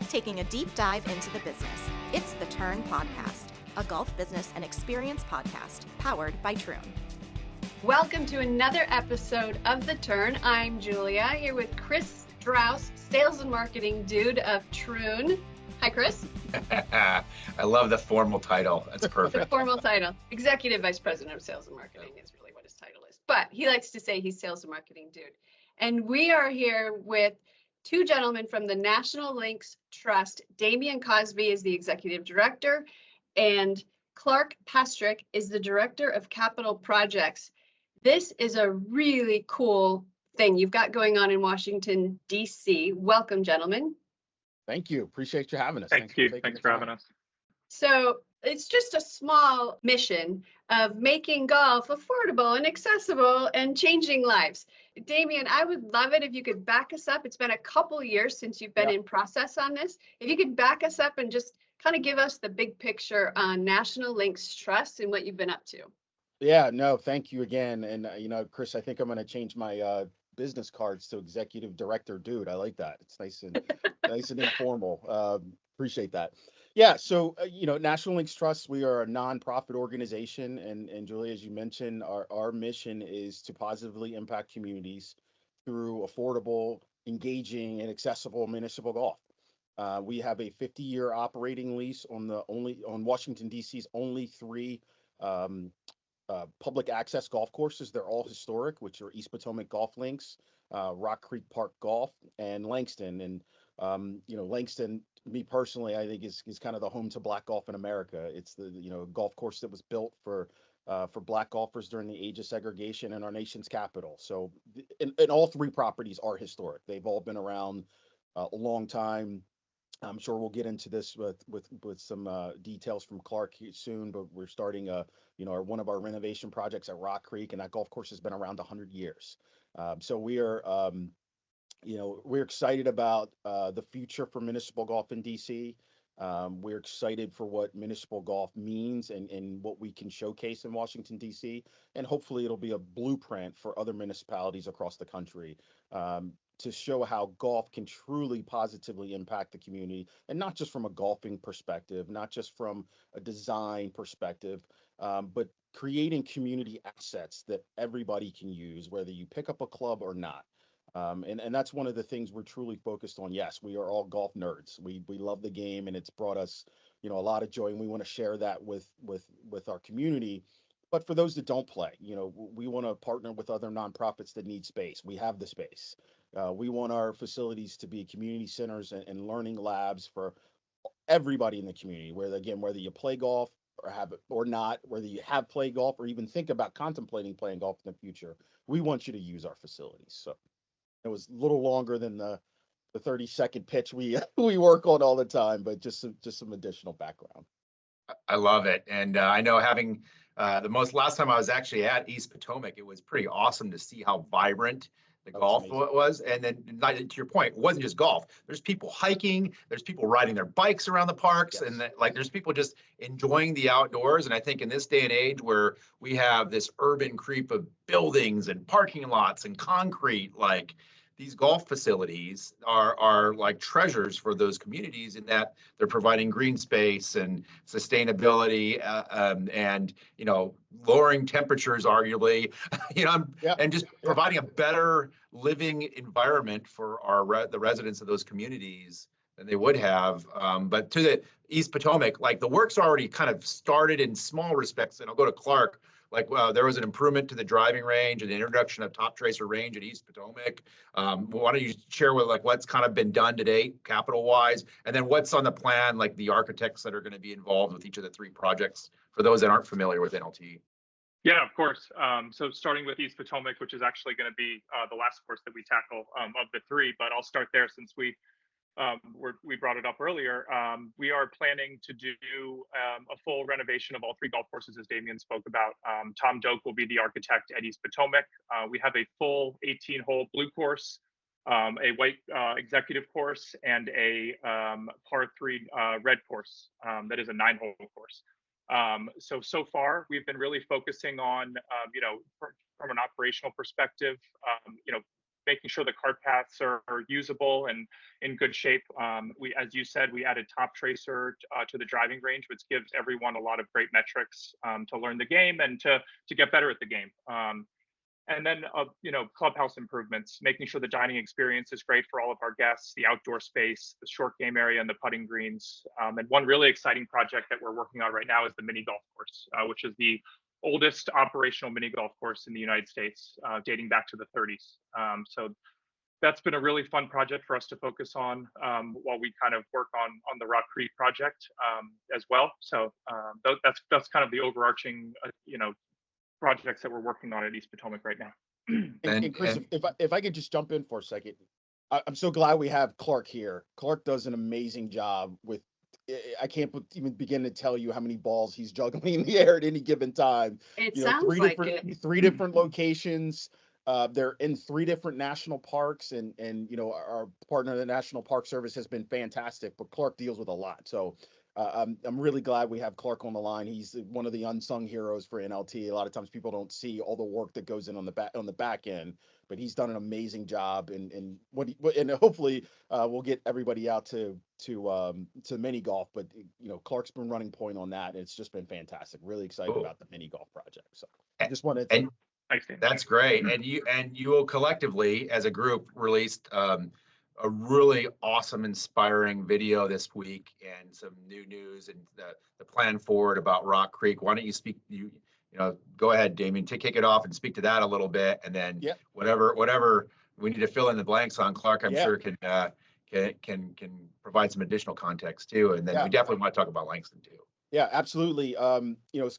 taking a deep dive into the business. It's the Turn Podcast, a golf business and experience podcast powered by Troon. Welcome to another episode of The Turn. I'm Julia, here with Kris Strauss, sales and marketing dude of Troon. Hi, Kris. I love the formal title. That's perfect. The formal title. Executive Vice President of Sales and Marketing is really what his title is. But he likes to say he's sales and marketing dude. And we are here with two gentlemen from the National Links Trust. Damien Cosby is the executive director, and Clark Pastrick is the director of capital projects. This is a really cool thing you've got going on in Washington, D.C. Welcome, gentlemen. Thank you. Appreciate you having us. Thanks for having us. So it's just a small mission of making golf affordable and accessible and changing lives. Damien, I would love it if you could back us up. It's been a couple years since you've been in process on this. If you could back us up and just kind of give us the big picture on National Links Trust and what you've been up to. Yeah, no, thank you again. And, Kris, I think I'm going to change my business cards to executive director dude. I like that. It's nice and nice and informal. Appreciate that. Yeah, so National Links Trust, we are a nonprofit organization, and Julie, as you mentioned, our mission is to positively impact communities through affordable, engaging, and accessible municipal golf. We have a 50-year operating lease on Washington D.C.'s only three public access golf courses. They're all historic, which are East Potomac Golf Links, Rock Creek Park Golf, and Langston. And Langston, me personally, I think is kind of the home to black golf in America. It's the golf course that was built for black golfers during the age of segregation in our nation's capital. So, and all three properties are historic. They've all been around a long time. I'm sure we'll get into this with some details from Clark soon, but we're starting one of our renovation projects at Rock Creek, and that golf course has been around 100 years. So we are we're excited about the future for municipal golf in DC. We're excited for what municipal golf means and what we can showcase in Washington, DC. And hopefully it'll be a blueprint for other municipalities across the country to show how golf can truly positively impact the community. And not just from a golfing perspective, not just from a design perspective, but creating community assets that everybody can use, whether you pick up a club or not. And that's one of the things we're truly focused on. Yes, we are all golf nerds. We love the game, and it's brought us, a lot of joy, and we want to share that with our community. But for those that don't play, we want to partner with other nonprofits that need space. We have the space. We want our facilities to be community centers and learning labs for everybody in the community, whether you play golf or have it or not, whether you have played golf or even think about contemplating playing golf in the future. We want you to use our facilities. So it was a little longer than the 30-second pitch we work on all the time, but just some additional background. I love it. And I know having last time I was actually at East Potomac, it was pretty awesome to see how vibrant the golf was. And then to your point, it wasn't just golf. There's people hiking, there's people riding their bikes around the parks, yes. And there's people just enjoying the outdoors. And I think in this day and age where we have this urban creep of buildings and parking lots and concrete, these golf facilities are like treasures for those communities in that they're providing green space and sustainability and lowering temperatures arguably, and just providing a better living environment for the residents of those communities than they would have. But to the East Potomac, the work's already kind of started in small respects, and I'll go to Clark. There was an improvement to the driving range and the introduction of Top Tracer range at East Potomac. Why don't you share with what's kind of been done to date, capital wise, and then what's on the plan, the architects that are going to be involved with each of the three projects for those that aren't familiar with NLT. Yeah, of course. So starting with East Potomac, which is actually going to be the last course that we tackle of the three, but I'll start there since we brought it up earlier. We are planning to do a full renovation of all three golf courses, as Damien spoke about. Tom Doak will be the architect at East Potomac. We have a full 18-hole blue course, a white executive course, and a par 3 red course that is a 9-hole course. So far, we've been really focusing on, from an operational perspective, making sure the cart paths are usable and in good shape. As you said, we added Top Tracer to the driving range, which gives everyone a lot of great metrics to learn the game and to get better at the game. And then, clubhouse improvements, making sure the dining experience is great for all of our guests, the outdoor space, the short game area, and the putting greens. And one really exciting project that we're working on right now is the mini golf course, which is the oldest operational mini golf course in the United States, dating back to the 30s. So that's been a really fun project for us to focus on while we kind of work on the Rock Creek project as well. So that's kind of the overarching, projects that we're working on at East Potomac right now. And Kris, if I could just jump in for a second, I'm so glad we have Clark here. Clark does an amazing job with. I can't even begin to tell you how many balls he's juggling in the air at any given time. It sounds like three different locations. They're in 3 different national parks, and our partner, the National Park Service, has been fantastic. But Clark deals with a lot, so. I'm really glad we have Clark on the line. He's one of the unsung heroes for NLT. A lot of times people don't see all the work that goes in on the back end, but he's done an amazing job. And hopefully we'll get everybody out to mini golf. But Clark's been running point on that, and it's just been fantastic. Really excited about the mini golf project. So I just wanted to. That's great. And you will collectively, as a group, released a really awesome, inspiring video this week and some new news and the plan forward about Rock Creek. Why don't you speak? Go ahead, Damien, to kick it off and speak to that a little bit, and then whatever we need to fill in the blanks on, Clark, I'm sure can provide some additional context too. And then we definitely want to talk about Langston too. Yeah, absolutely. As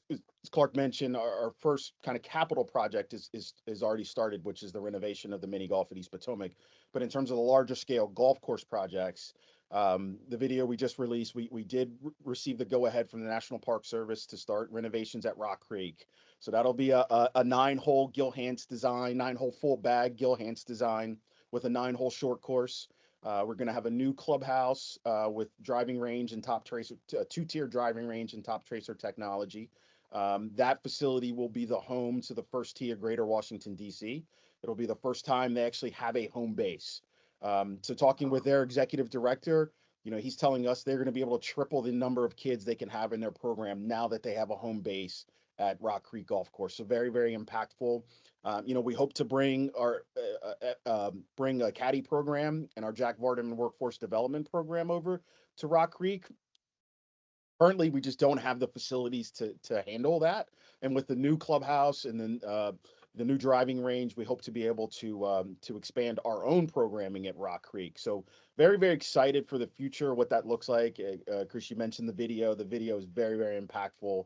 Clark mentioned, our first kind of capital project is already started, which is the renovation of the mini golf at East Potomac. But in terms of the larger scale golf course projects, the video we just released, we did receive the go ahead from the National Park Service to start renovations at Rock Creek. So that'll be a 9-hole Gil Hance design, 9-hole full bag Gil Hance design with a 9-hole short course. We're going to have a new clubhouse with driving range and Top Tracer, 2-tier driving range and Top Tracer technology. That facility will be the home to the first tee of Greater Washington, D.C. It'll be the first time they actually have a home base. So talking with their executive director, he's telling us they're going to be able to triple the number of kids they can have in their program now that they have a home base at Rock Creek Golf Course. So very, very impactful. We hope to bring a caddy program and our Jack Vardaman workforce development program over to Rock Creek. Currently, we just don't have the facilities to handle that. And with the new clubhouse and then the new driving range, we hope to be able to expand our own programming at Rock Creek. So very, very excited for the future, what that looks like. Kris, you mentioned the video. The video is very, very impactful.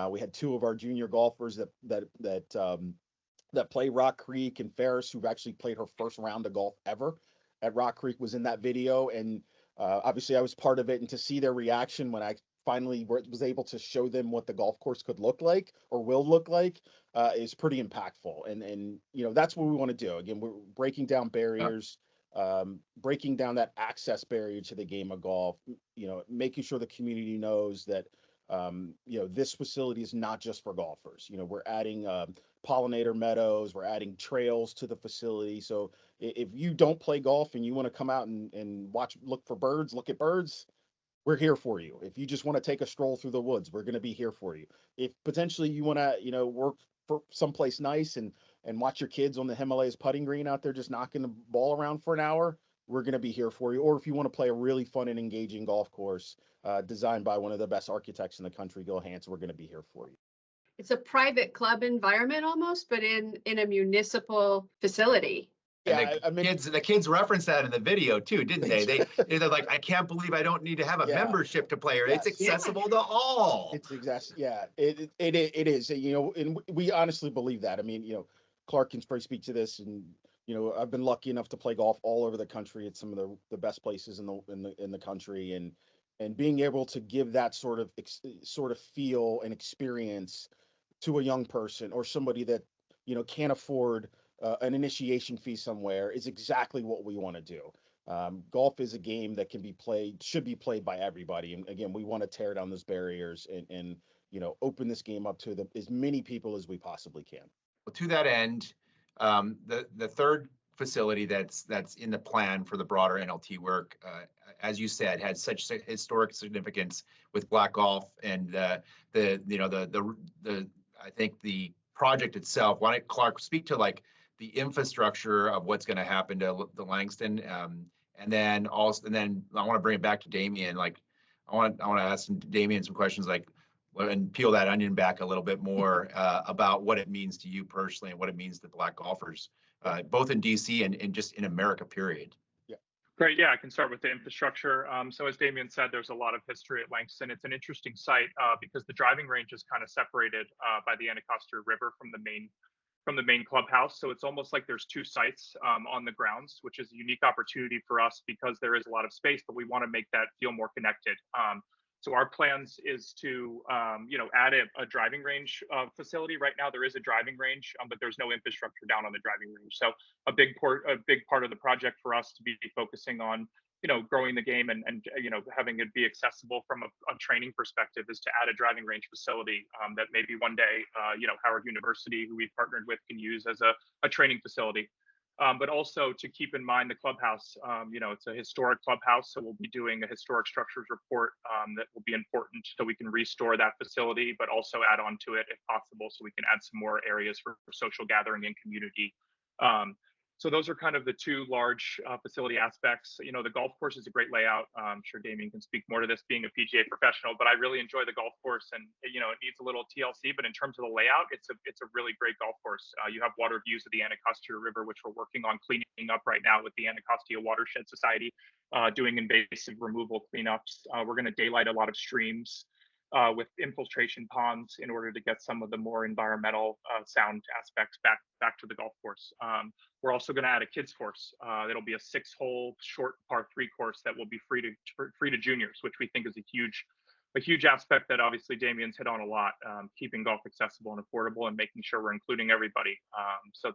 We had 2 of our junior golfers that play Rock Creek, and Ferris, who've actually played her first round of golf ever at Rock Creek, was in that video. And obviously I was part of it, and to see their reaction when I finally was able to show them what the golf course could look like or will look like is pretty impactful. And that's what we want to do. Again, we're breaking down barriers, breaking down that access barrier to the game of golf, making sure the community knows that this facility is not just for golfers. We're adding pollinator meadows, we're adding trails to the facility. So if you don't play golf and you want to come out and look at birds, we're here for you. If you just want to take a stroll through the woods, we're going to be here for you. If potentially you want to, work for someplace nice and watch your kids on the Himalayas putting green out there just knocking the ball around for an hour, we're going to be here for you. Or if you want to play a really fun and engaging golf course designed by one of the best architects in the country, Gil Hance, we're going to be here for you. It's a private club environment almost, but in a municipal facility. And the kids referenced that in the video too, didn't they? They're like, I can't believe I don't need to have a membership to play here. It's accessible to all. It's exactly, it is. And we honestly believe that. I mean, Clark can probably speak to this, and I've been lucky enough to play golf all over the country at some of the best places in the country, and being able to give that sort of feel and experience to a young person or somebody that can't afford an initiation fee somewhere is exactly what we want to do. Golf is a game that should be played by everybody. And again, we want to tear down those barriers and open this game up to as many people as we possibly can. Well, to that end, the third facility that's in the plan for the broader NLT work, as you said, had such historic significance with black golf and I think the project itself. Why don't Clark speak to like the infrastructure of what's going to happen to the Langston, and then I want to bring it back to Damien. Like I want to ask Damien some questions like, and peel that onion back a little bit more about what it means to you personally and what it means to black golfers, both in DC and just in America, period. Great. Yeah, I can start with the infrastructure. So as Damien said, there's a lot of history at Langston. It's an interesting site because the driving range is kind of separated by the Anacostia River from the main clubhouse. So it's almost like there's two sites on the grounds, which is a unique opportunity for us because there is a lot of space, but we want to make that feel more connected. So our plans is to, add a driving range facility. Right now there is a driving range, but there's no infrastructure down on the driving range. So a big part of the project for us to be focusing on, growing the game and having it be accessible from a training perspective is to add a driving range facility that maybe one day, Howard University, who we've partnered with, can use as a training facility. But also to keep in mind the clubhouse, it's a historic clubhouse, so we'll be doing a historic structures report that will be important so we can restore that facility, but also add on to it if possible, so we can add some more areas for social gathering and community. So those are kind of the two large facility aspects. The golf course is a great layout. I'm sure Damien can speak more to this being a PGA professional, but I really enjoy the golf course, and it needs a little TLC, but in terms of the layout, it's a really great golf course. You have water views of the Anacostia River, which we're working on cleaning up right now with the Anacostia Watershed Society, doing invasive removal cleanups. We're going to daylight a lot of streams with infiltration ponds in order to get some of the more environmental sound aspects back to the golf course. We're also going to add a kids course. It'll be a 6-hole short par 3 course that will be free to juniors, which we think is a huge aspect that obviously Damien's hit on a lot, keeping golf accessible and affordable and making sure we're including everybody. So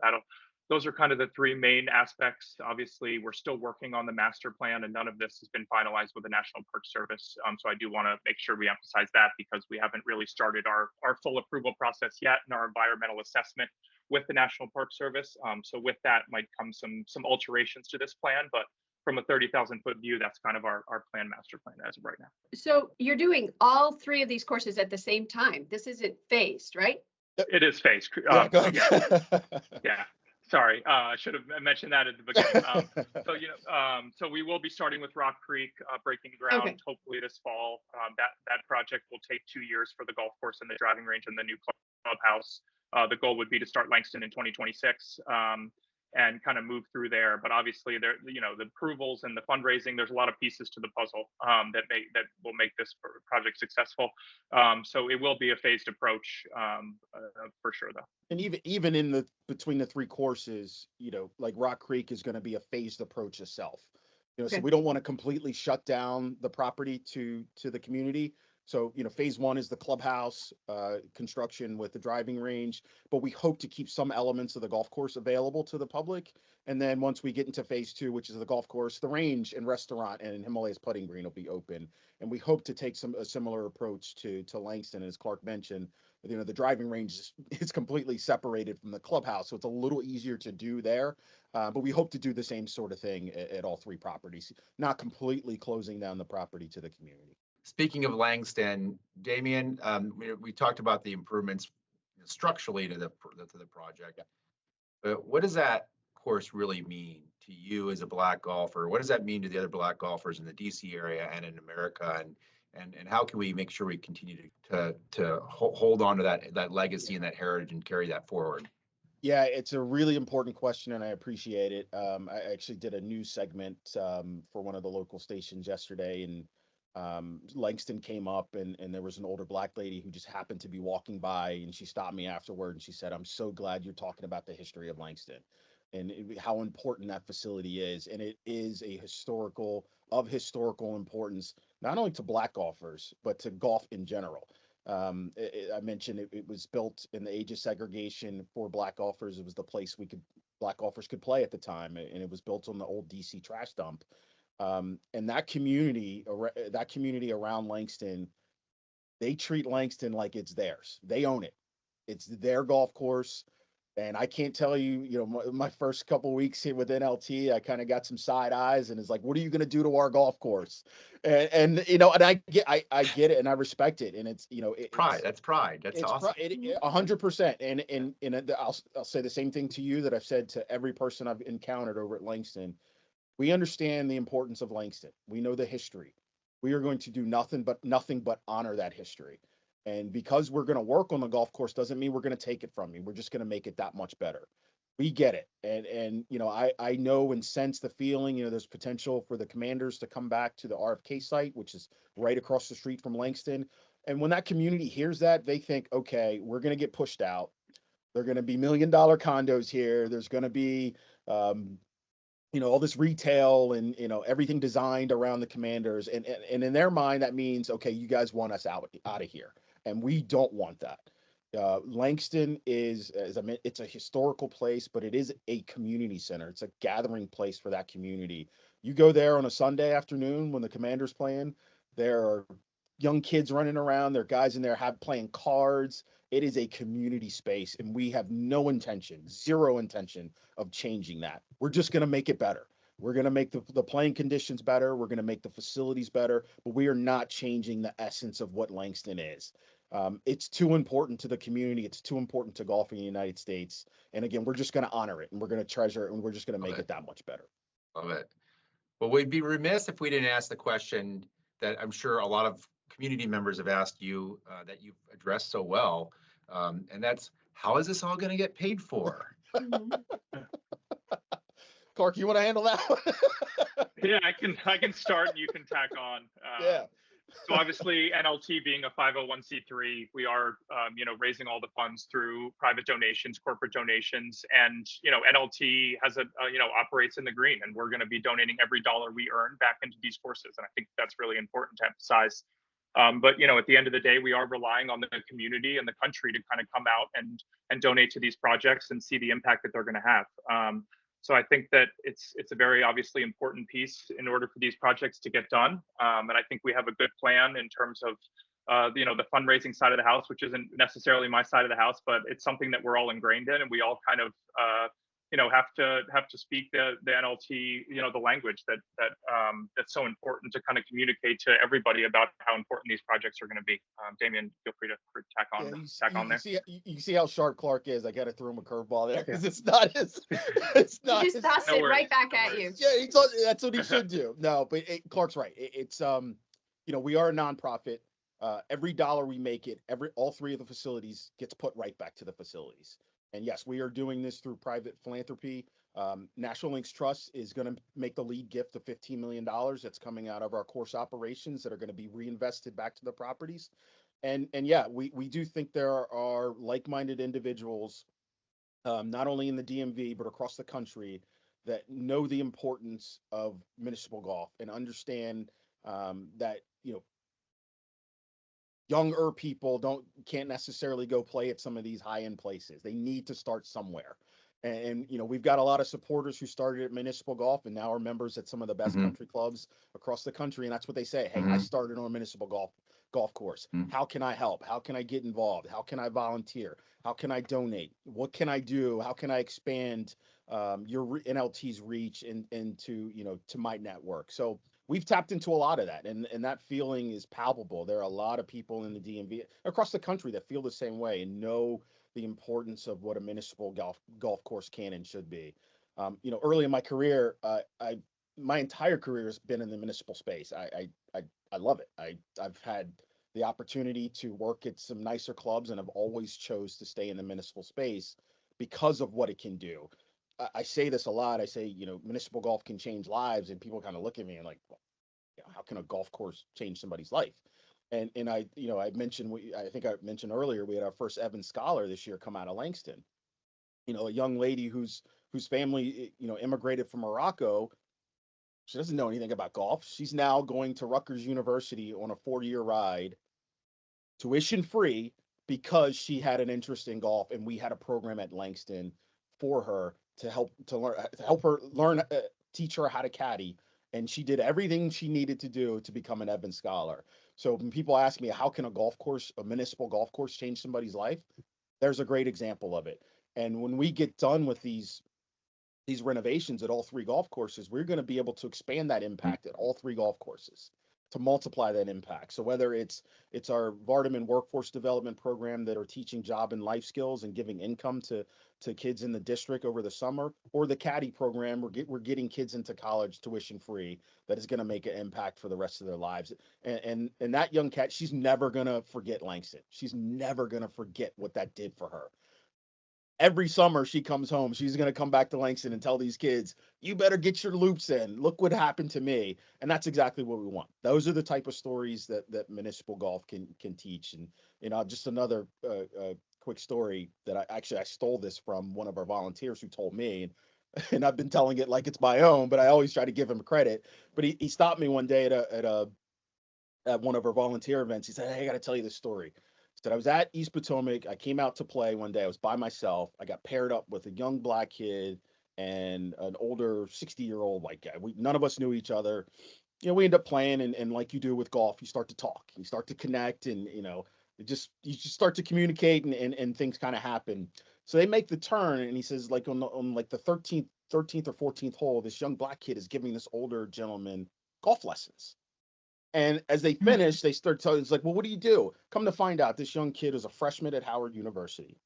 those are kind of the three main aspects. Obviously, we're still working on the master plan, and none of this has been finalized with the National Park Service. So I do want to make sure we emphasize that because we haven't really started our full approval process yet in our environmental assessment with the National Park Service. So with that might come some alterations to this plan, but from a 30,000-foot view, that's kind of our plan, master plan as of right now. So you're doing all three of these courses at the same time. This isn't phased, right? It is phased. Yeah. Sorry, I should have mentioned that at the beginning. So we will be starting with Rock Creek, breaking ground hopefully this fall. That project will take 2 years for the golf course and the driving range and the new clubhouse. The goal would be to start Langston in 2026 and kind of move through there. But obviously, the approvals and the fundraising, there's a lot of pieces to the puzzle that will make this project successful. So it will be a phased approach for sure, though. And even in between the three courses, like Rock Creek is going to be a phased approach itself. So we don't want to completely shut down the property to the community. So, phase 1 is the clubhouse construction with the driving range, but we hope to keep some elements of the golf course available to the public. And then once we get into phase 2, which is the golf course, the range and restaurant and Himalayas putting green will be open. And we hope to take a similar approach to Langston. As Clark mentioned, the driving range is completely separated from the clubhouse, so it's a little easier to do there. But we hope to do the same sort of thing at all three properties, not completely closing down the property to the community. Speaking of Langston, Damien, we talked about the improvements structurally to the project. But what does that course really mean to you as a black golfer? What does that mean to the other black golfers in the DC area and in America? And how can we make sure we continue to hold on to that legacy and that heritage and carry that forward? Yeah, it's a really important question, and I appreciate it. I actually did a news segment for one of the local stations yesterday, and Langston came up and there was an older black lady who just happened to be walking by, and she stopped me afterward and she said, "I'm so glad you're talking about the history of Langston and how important that facility is." And it is a historical importance, not only to black golfers, but to golf in general. I mentioned it was built in the age of segregation for black golfers. It was the place black golfers could play at the time, and it was built on the old DC trash dump. And that community around Langston, they treat Langston like it's theirs. They own it. It's their golf course. And I can't tell you, my first couple weeks here with NLT, I kind of got some side eyes and it's like, what are you going to do to our golf course? And I get it and I respect it. And it's, Pride. That's pride. That's awesome. 100%. I'll say the same thing to you that I've said to every person I've encountered over at Langston. We understand the importance of Langston. We know the history. We are going to do nothing but honor that history. And because we're going to work on the golf course doesn't mean we're going to take it from you. We're just going to make it that much better. We get it. And I know and sense the feeling, there's potential for the Commanders to come back to the RFK site, which is right across the street from Langston. And when that community hears that, they think, okay, we're going to get pushed out. They're going to be $1 million condos here. There's going to be, all this retail and, everything designed around the Commanders. And in their mind, that means, okay, you guys want us out of here. And we don't want that. Langston is, as I meant, it's a historical place, but it is a community center. It's a gathering place for that community. You go there on a Sunday afternoon when the Commanders playing, there are young kids running around. There are guys in there playing cards. It is a community space, and we have zero intention of changing that. We're just going to make it better. We're going to make the playing conditions better. We're going to make the facilities better, but we are not changing the essence of what Langston is. It's too important to the community. It's too important to golf in the United States. And again, we're just going to honor it and we're going to treasure it and we're just going to make it that much better. Love it. Well, we'd be remiss if we didn't ask the question that I'm sure a lot of community members have asked you that you've addressed so well. And that's, how is this all going to get paid for? Clark, you want to handle that one? Yeah, I can start and you can tack on. Yeah. So obviously NLT being a 501c3, we are, raising all the funds through private donations, corporate donations, and, NLT has operates in the green, and we're going to be donating every dollar we earn back into these courses. And I think that's really important to emphasize. But, at the end of the day, we are relying on the community and the country to kind of come out and donate to these projects and see the impact that they're going to have. So I think that it's a very obviously important piece in order for these projects to get done. And I think we have a good plan in terms of, the fundraising side of the house, which isn't necessarily my side of the house, but it's something that we're all ingrained in, and we all kind of, have to speak the NLT, the language that's so important to kind of communicate to everybody about how important these projects are going to be. Damien, feel free to tack on there. You see how sharp Clark is. I got to throw him a curveball there because it's not his. It's not. He just tossed it right back at you. Yeah, that's what he should do. No, but Clark's right. It's we are a nonprofit. Every dollar we make all three of the facilities gets put right back to the facilities. And yes, we are doing this through private philanthropy. National Links Trust is going to make the lead gift of $15 million that's coming out of our course operations that are going to be reinvested back to the properties. And yeah, we do think there are like-minded individuals, not only in the DMV, but across the country that know the importance of municipal golf and understand that, younger people can't necessarily go play at some of these high-end places. They need to start somewhere. And we've got a lot of supporters who started at Municipal Golf and now are members at some of the best country clubs across the country. And that's what they say. Hey, I started on a Municipal Golf Course. How can I help? How can I get involved? How can I volunteer? How can I donate? What can I do? How can I expand your NLT's reach into to my network? So we've tapped into a lot of that, and that feeling is palpable. There are a lot of people in the DMV across the country that feel the same way and know the importance of what a municipal golf course can and should be. Early in my career, my entire career has been in the municipal space. I love it. I've had the opportunity to work at some nicer clubs, and I've always chose to stay in the municipal space because of what it can do. I say this a lot. I say, municipal golf can change lives, and people kind of look at me and like, well, how can a golf course change somebody's life? And I mentioned, I think I mentioned earlier, we had our first Evans Scholar this year come out of Langston. A young lady whose family, immigrated from Morocco. She doesn't know anything about golf. She's now going to Rutgers University on a 4-year ride, tuition free, because she had an interest in golf, and we had a program at Langston for her to help her learn, teach her how to caddy, and she did everything she needed to do to become an Evans Scholar. So when people ask me, how can a municipal golf course change somebody's life? There's a great example of it. And when we get done with these renovations at all 3 golf courses, we're going to be able to expand that impact at all 3 golf courses to multiply that impact. So whether it's our Vardaman workforce development program that are teaching job and life skills and giving income to kids in the district over the summer, or the caddy program, we're getting kids into college tuition free, that is going to make an impact for the rest of their lives. And that young cat, she's never going to forget Langston. She's never going to forget what that did for her. Every summer she comes home, she's going to come back to Langston and tell these kids, you better get your loops in. Look what happened to me. And that's exactly what we want. Those are the type of stories that municipal golf can teach. And just another quick story that I stole this from one of our volunteers who told me, and I've been telling it like it's my own, but I always try to give him credit. But he stopped me one day at one of our volunteer events. He said, hey, I got to tell you this story. Said I was at East Potomac. I came out to play one day. I was by myself. I got paired up with a young black kid and an older 60-year-old white guy. None of us knew each other. We end up playing, and like you do with golf, you start to talk, you start to connect, and you just start to communicate, and things kind of happen. So they make the turn, and he says, like on like the 13th or 14th hole, this young black kid is giving this older gentleman golf lessons. And as they finish, they start telling, it's like, well, what do you do? Come to find out, this young kid is a freshman at Howard University.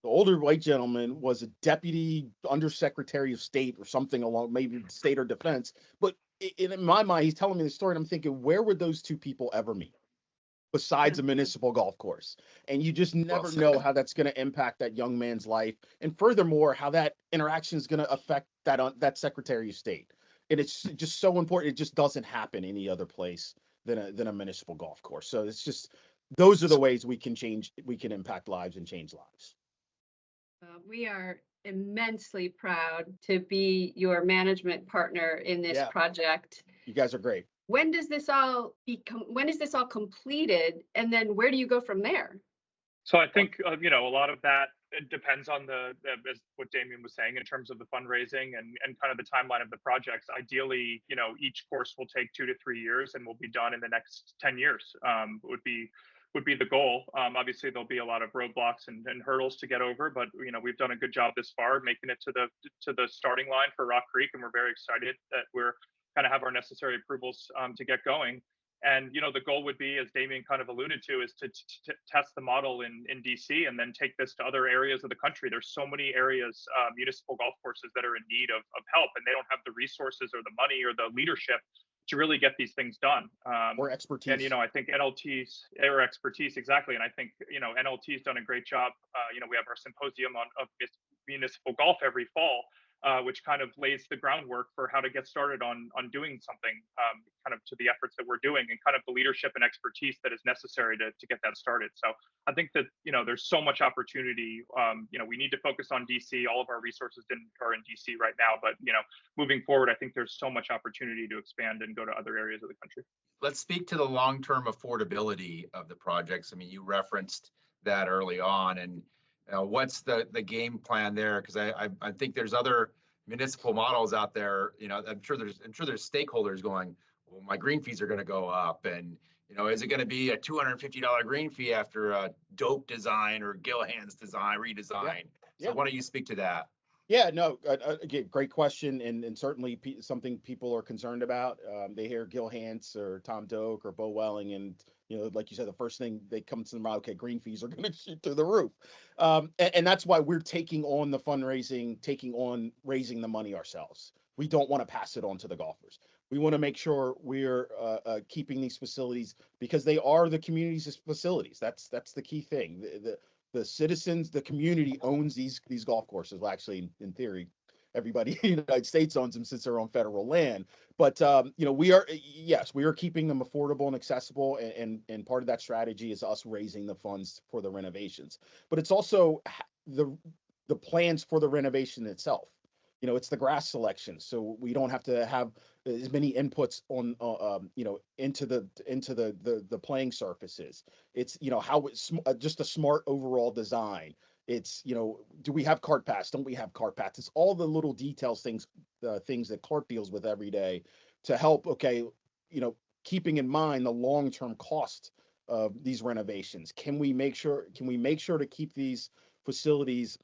The older white gentleman was a deputy undersecretary of state or something along, maybe state or defense. But in my mind, he's telling me the story, and I'm thinking, where would those two people ever meet besides a municipal golf course? And you just never know how that's going to impact that young man's life. And furthermore, how that interaction is going to affect that Secretary of State. And it's just so important. It just doesn't happen any other place than a municipal golf course. So it's just, those are the ways we can impact lives and change lives. We are immensely proud to be your management partner in this project. You guys are great. When does this all completed, and then where do you go from there? So I think a lot of that, it depends on as what Damien was saying in terms of the fundraising and kind of the timeline of the projects. Ideally, each course will take 2 to 3 years and will be done in the next 10 years. Would be the goal. Obviously, there'll be a lot of roadblocks and hurdles to get over, but we've done a good job this far making it to the starting line for Rock Creek, and we're very excited that we're kind of have our necessary approvals to get going. And the goal would be, as Damien kind of alluded to, is to test the model in DC and then take this to other areas of the country. There's so many areas, municipal golf courses, that are in need of help, and they don't have the resources or the money or the leadership to really get these things done. Or expertise. And I think NLT's or expertise, exactly. And I think NLT's done a great job. We have our symposium of municipal golf every fall, which kind of lays the groundwork for how to get started on doing something kind of to the efforts that we're doing, and kind of the leadership and expertise that is necessary to get that started. So I think that, there's so much opportunity. We need to focus on DC. All of our resources are in DC right now, but, moving forward, I think there's so much opportunity to expand and go to other areas of the country. Let's speak to the long-term affordability of the projects. I mean, you referenced that early on, and what's the game plan there? Because I think there's other municipal models out there. I'm sure there's stakeholders going, well, my green fees are going to go up, and is it going to be a $250 green fee after a dope design or Gilhan's redesign? So why don't you speak to that? Yeah, no, again, great question, and certainly something people are concerned about. They hear Gilhan's or Tom Doak or Bo Welling, and like you said, the first thing they come to the mind, okay, green fees are going to shoot through the roof, and that's why we're taking on the fundraising, raising the money ourselves. We don't want to pass it on to the golfers. We want to make sure we're keeping these facilities, because they are the community's facilities. That's the key thing. The citizens, the community owns these golf courses. Well, actually, in theory, everybody in the United States owns them since they're on federal land. But we are keeping them affordable and accessible, and part of that strategy is us raising the funds for the renovations. But it's also the plans for the renovation itself. It's the grass selection, so we don't have to have as many inputs on into the playing surfaces. It's how it's just a smart overall design. It's do we have cart paths? Don't we have cart paths? It's all the little details, things that Clark deals with every day to help. Okay, keeping in mind the long-term cost of these renovations. Can we make sure to keep these facilities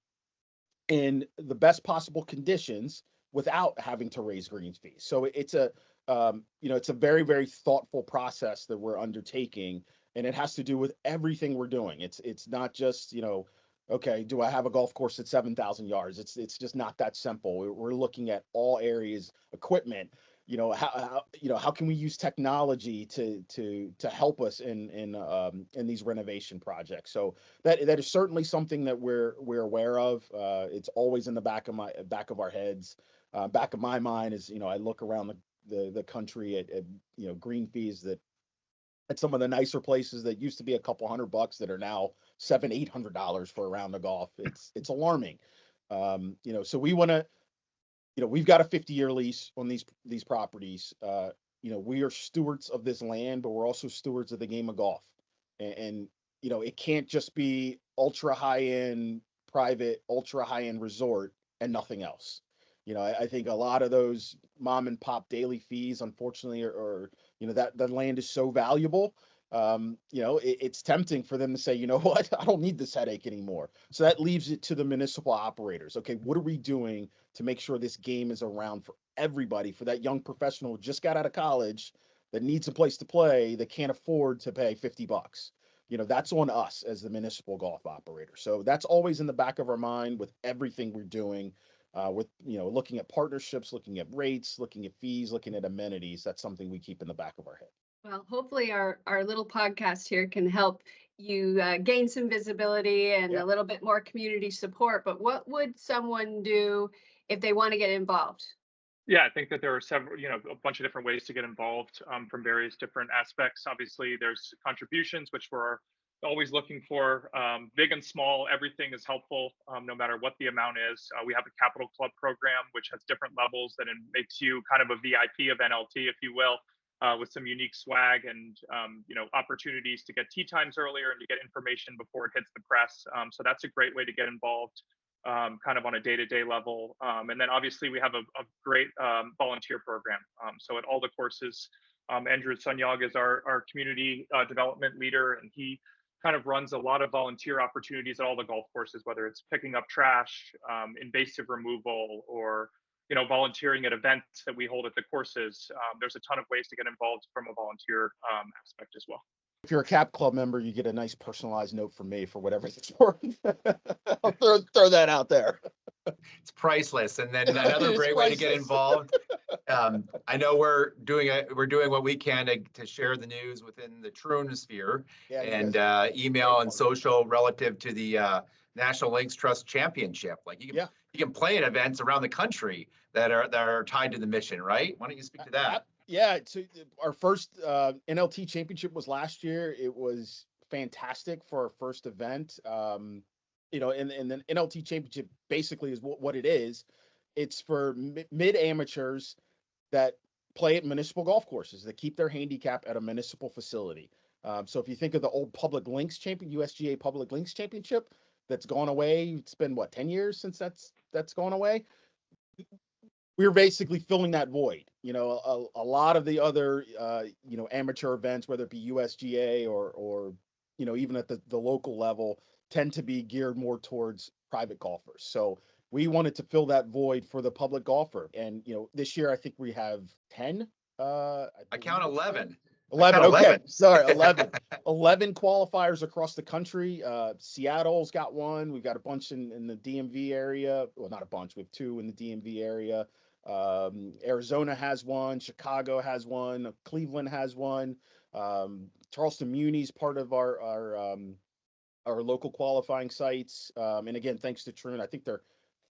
in the best possible conditions without having to raise greens fees. So it's a it's a very, very thoughtful process that we're undertaking, and it has to do with everything we're doing. It's not just, okay, do I have a golf course at 7,000 yards? It's just not that simple. We're looking at all areas, equipment. How can we use technology to help us in these renovation projects? So that is certainly something that we're aware of. It's always in the back of our heads, back of my mind. Is I look around the country at green fees that at some of the nicer places that used to be a couple $100 that are now $700-800 for a round of golf. It's alarming. So we want to. We've got a 50-year lease on these properties. We are stewards of this land, but we're also stewards of the game of golf. And it can't just be ultra high-end private, ultra high-end resort and nothing else. I think a lot of those mom and pop daily fees, unfortunately, are that land is so valuable. It's tempting for them to say, you know what, I don't need this headache anymore. So that leaves it to the municipal operators. Okay, what are we doing to make sure this game is around for everybody, for that young professional who just got out of college that needs a place to play, that can't afford to pay $50? That's on us as the municipal golf operator. So that's always in the back of our mind with everything we're doing, with looking at partnerships, looking at rates, looking at fees, looking at amenities. That's something we keep in the back of our head. Well, hopefully our little podcast here can help you gain some visibility and a little bit more community support. But what would someone do if they want to get involved? Yeah, I think that there are several, a bunch of different ways to get involved from various different aspects. Obviously, there's contributions, which we're always looking for. Big and small, everything is helpful, no matter what the amount is. We have a capital club program, which has different levels that it makes you kind of a VIP of NLT, if you will. With some unique swag and opportunities to get tee times earlier and to get information before it hits the press. So that's a great way to get involved, kind of on a day-to-day level. And then obviously we have a great volunteer program. So at all the courses, Andrew Sunyog is our community development leader, and he kind of runs a lot of volunteer opportunities at all the golf courses, whether it's picking up trash, invasive removal, or volunteering at events that we hold at the courses. There's a ton of ways to get involved from a volunteer aspect as well. If you're a CAP Club member, you get a nice personalized note from me for whatever it's worth. I'll throw that out there. It's priceless. And then another great way to get involved. I know we're doing what we can to share the news within the Troon sphere, and email and social relative to the National Links Trust Championship. Like you can play at events around the country that are tied to the mission, right? Why don't you speak to that? Yeah, so our first NLT championship was last year. It was fantastic for our first event. And the NLT championship basically is what it is. It's for mid amateurs that play at municipal golf courses, that keep their handicap at a municipal facility. So if you think of the old Public Links USGA Public Links Championship, that's gone away. It's been 10 years since that's gone away. We're basically filling that void. A lot of the other amateur events, whether it be USGA or even at the local level, tend to be geared more towards private golfers. So we wanted to fill that void for the public golfer. And this year I think we have 10. I count 11. 11. Okay. 11. Sorry. 11. 11 qualifiers across the country. Seattle's got one. We've got a bunch in the DMV area. Well, not a bunch. We have 2 in the DMV area. Arizona has one. Chicago has one. Cleveland has one. Charleston Muni's part of our local qualifying sites. And again, thanks to Troon, I think they're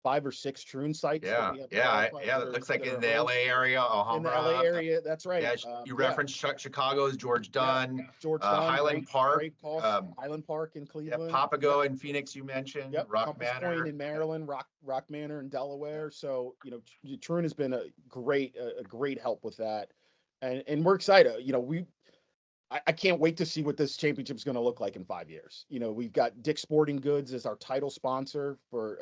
5 or 6 Troon sites. Yeah. It looks like in the LA area, in the LA area. That's right. Yeah, you referenced Chicago's George Dunn. George Dunn, Highland Park. Highland Park in Cleveland. Papago in Phoenix, you mentioned. Rock Compass Manor Point in Maryland. Rock Manor in Delaware. So Troon has been a great help with that, and we're excited. I can't wait to see what this championship is going to look like in 5 years. We've got Dick's Sporting Goods as our title sponsor for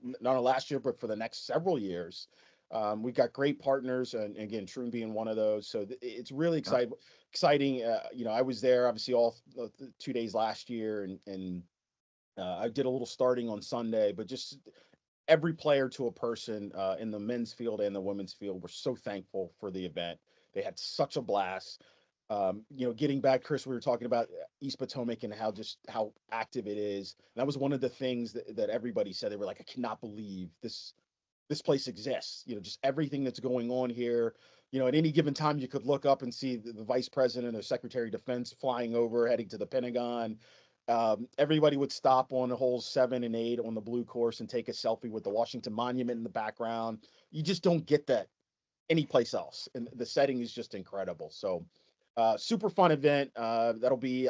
not only last year, but for the next several years. We've got great partners, and again, Troon being one of those. So it's really exciting. I was there obviously all 2 days last year, and I did a little starting on Sunday, but just every player to a person in the men's field and the women's field were so thankful for the event. They had such a blast. Getting back, Kris, we were talking about East Potomac and how active it is. And that was one of the things that everybody said. They were like, I cannot believe this place exists. Just everything that's going on here. At any given time, you could look up and see the vice president or secretary of defense flying over, heading to the Pentagon. Everybody would stop on holes 7 and 8 on the blue course and take a selfie with the Washington Monument in the background. You just don't get that anyplace else. And the setting is just incredible. So super fun event. That'll be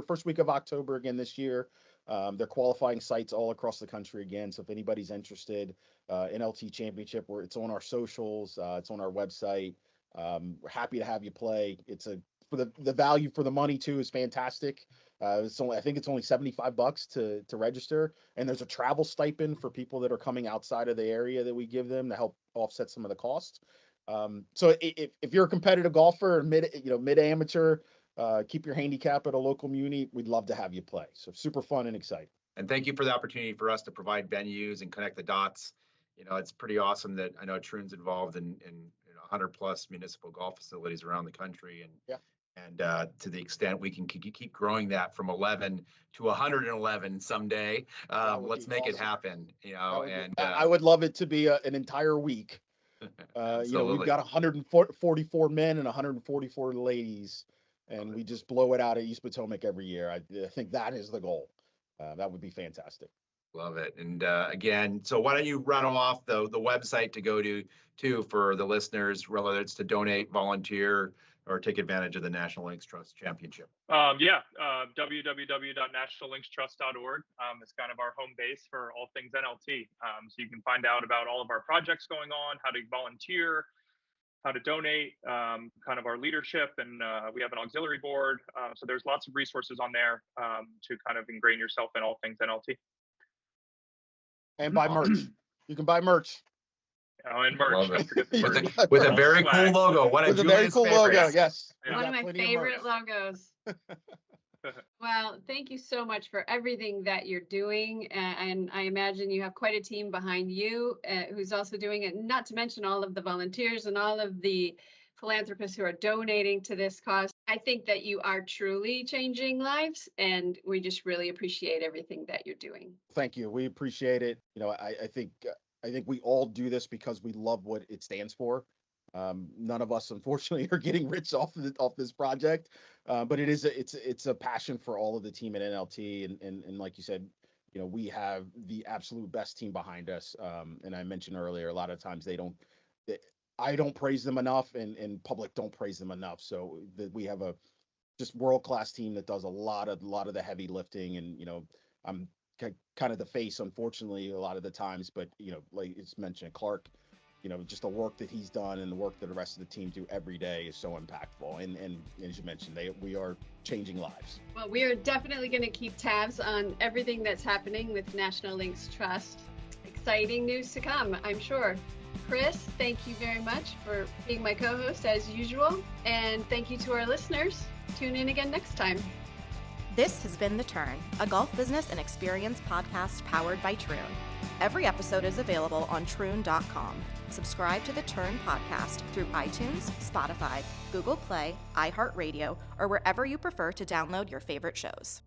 first week of October again this year. They're qualifying sites all across the country again. So if anybody's interested, NLT Championship, it's on our socials, it's on our website. We're happy to have you play. It's for the value for the money too is fantastic. I think it's only $75 to register, and there's a travel stipend for people that are coming outside of the area that we give them to help offset some of the costs. So if you're a competitive golfer, mid amateur, keep your handicap at a local muni, we'd love to have you play. So super fun and exciting. And thank you for the opportunity for us to provide venues and connect the dots. It's pretty awesome that I know Troon's involved in 100 plus municipal golf facilities around the country. And yeah. And to the extent we can keep growing that from 11 to 111 someday, let's make it happen. I would love it to be an entire week. We've got 144 men and 144 ladies, and we just blow it out at East Potomac every year. I think that is the goal. That would be fantastic. Love it. And again, so why don't you run off the website to go to for the listeners, whether it's to donate, volunteer, or take advantage of the National Links Trust Championship? www.nationallinkstrust.org is kind of our home base for all things NLT. So you can find out about all of our projects going on, how to volunteer, how to donate, kind of our leadership, and we have an auxiliary board. So there's lots of resources on there to kind of ingrain yourself in all things NLT. And buy merch. You can buy merch. Oh, and merch. With a very cool logo. With a very cool logo, yes. Yeah. One of my favorite logos. Well, thank you so much for everything that you're doing. And I imagine you have quite a team behind you who's also doing it, not to mention all of the volunteers and all of the philanthropists who are donating to this cause. I think that you are truly changing lives, and we just really appreciate everything that you're doing. Thank you. We appreciate it. I think we all do this because we love what it stands for. None of us, unfortunately, are getting rich off this project, but it's a passion for all of the team at NLT, and like you said, we have the absolute best team behind us. And I mentioned earlier, a lot of times I don't praise them enough, and public don't praise them enough. So we have a just world-class team that does a lot of the heavy lifting, and I'm kind of the face, unfortunately, a lot of the times, but like it's mentioned, Clark, just the work that he's done and the work that the rest of the team do every day is so impactful. And as you mentioned, we are changing lives. Well, we are definitely going to keep tabs on everything that's happening with National Links Trust. Exciting news to come, I'm sure. Kris, thank you very much for being my co-host as usual. And thank you to our listeners. Tune in again next time. This has been The Turn, a golf business and experience podcast powered by Troon. Every episode is available on troon.com. Subscribe to The Turn podcast through iTunes, Spotify, Google Play, iHeartRadio, or wherever you prefer to download your favorite shows.